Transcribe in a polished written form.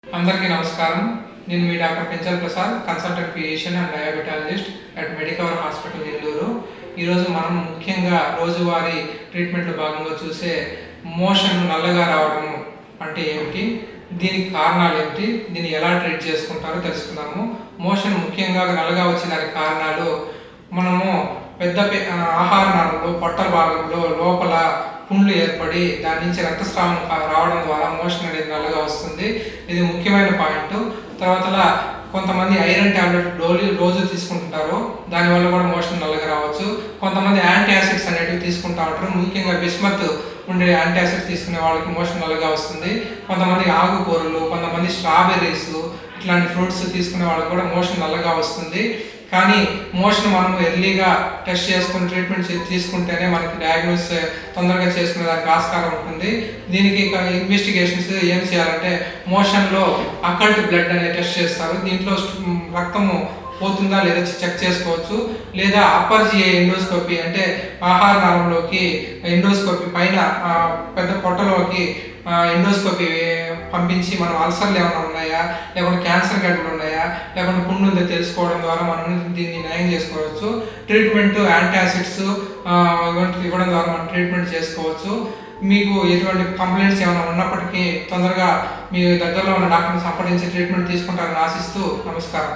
అందరికీ నమస్కారం. నేను మీ doctor Penchal Prasad, consultant physician and diabetologist at Medicover hospital Nellore. ఈరోజు మనం ముఖ్యంగా రోజువారీ ట్రీట్మెంట్లో భాగంగా చూసే మోషన్ నల్లగా రావడం అంటే ఏమిటి, దీనికి కారణాలు ఏమిటి, దీన్ని ఎలా ట్రీట్ చేసుకుంటారో తెలుసుకుందాము. మోషన్ ముఖ్యంగా నల్లగా వచ్చేదానికి కారణాలు మనము పెద్ద ఆహార నాళంలో పొట్ట భాగంలో లోపల పుండ్లు ఏర్పడి దాని నుంచి రక్తస్రావం రావడం ద్వారా మోషన్ అనేది నల్లగా వస్తుంది. ఇది ముఖ్యమైన పాయింట్. తర్వాత కొంతమంది ఐరన్ టాబ్లెట్ రోజు తీసుకుంటుంటారు, దానివల్ల కూడా మోషన్ నల్లగా రావచ్చు. కొంతమంది యాంటీ యాసిడ్స్ అనేటివి తీసుకుంటూ ఉంటారు, ముఖ్యంగా బిస్మత్ ఉండే యాంటీ యాసిడ్స్ తీసుకునే వాళ్ళకి మోషన్ నల్లగా వస్తుంది. కొంతమంది ఆకుకూరలు, కొంతమంది స్ట్రాబెర్రీస్ ఇట్లాంటి ఫ్రూట్స్ తీసుకునే వాళ్ళకి కూడా మోషన్ నల్లగా వస్తుంది. కానీ మోషన్ మనం ఎర్లీగా టెస్ట్ చేసుకుని ట్రీట్మెంట్ తీసుకుంటేనే మనకి డయాగ్నోస్ తొందరగా చేసుకునే దానికి ఆస్కారం ఉంటుంది. దీనికి ఇన్వెస్టిగేషన్స్ ఏం చేయాలంటే మోషన్లో అకల్ట్ బ్లడ్ అనే టెస్ట్ చేస్తారు. దీంట్లో రక్తము పోతుందా లేదా చెక్ చేసుకోవచ్చు. లేదా అప్పర్ జిఐ ఎండోస్కోపీ అంటే ఆహార నాళంలోకి ఎండోస్కోపీ పైన పెద్ద పొట్టలోకి ఎండోస్కోపీ పంపించి మనం అల్సర్లు ఏమైనా ఉన్నాయా, లేకుంటే క్యాన్సర్ గడ్డలు ఉన్నాయా, లేకుంటే పుండు ఉందో తెలుసుకోవడం ద్వారా మనం దీన్ని నయం చేసుకోవచ్చు. ట్రీట్మెంట్ యాంటాసిడ్స్ ఇవ్వడం ద్వారా మనం ట్రీట్మెంట్ చేసుకోవచ్చు. మీకు ఎటువంటి కంప్లైంట్స్ ఏమైనా ఉన్నప్పటికీ తొందరగా మీ దగ్గరలో ఉన్న డాక్టర్ని సంప్రదించి ట్రీట్మెంట్ తీసుకుంటారని ఆశిస్తూ నమస్కారం.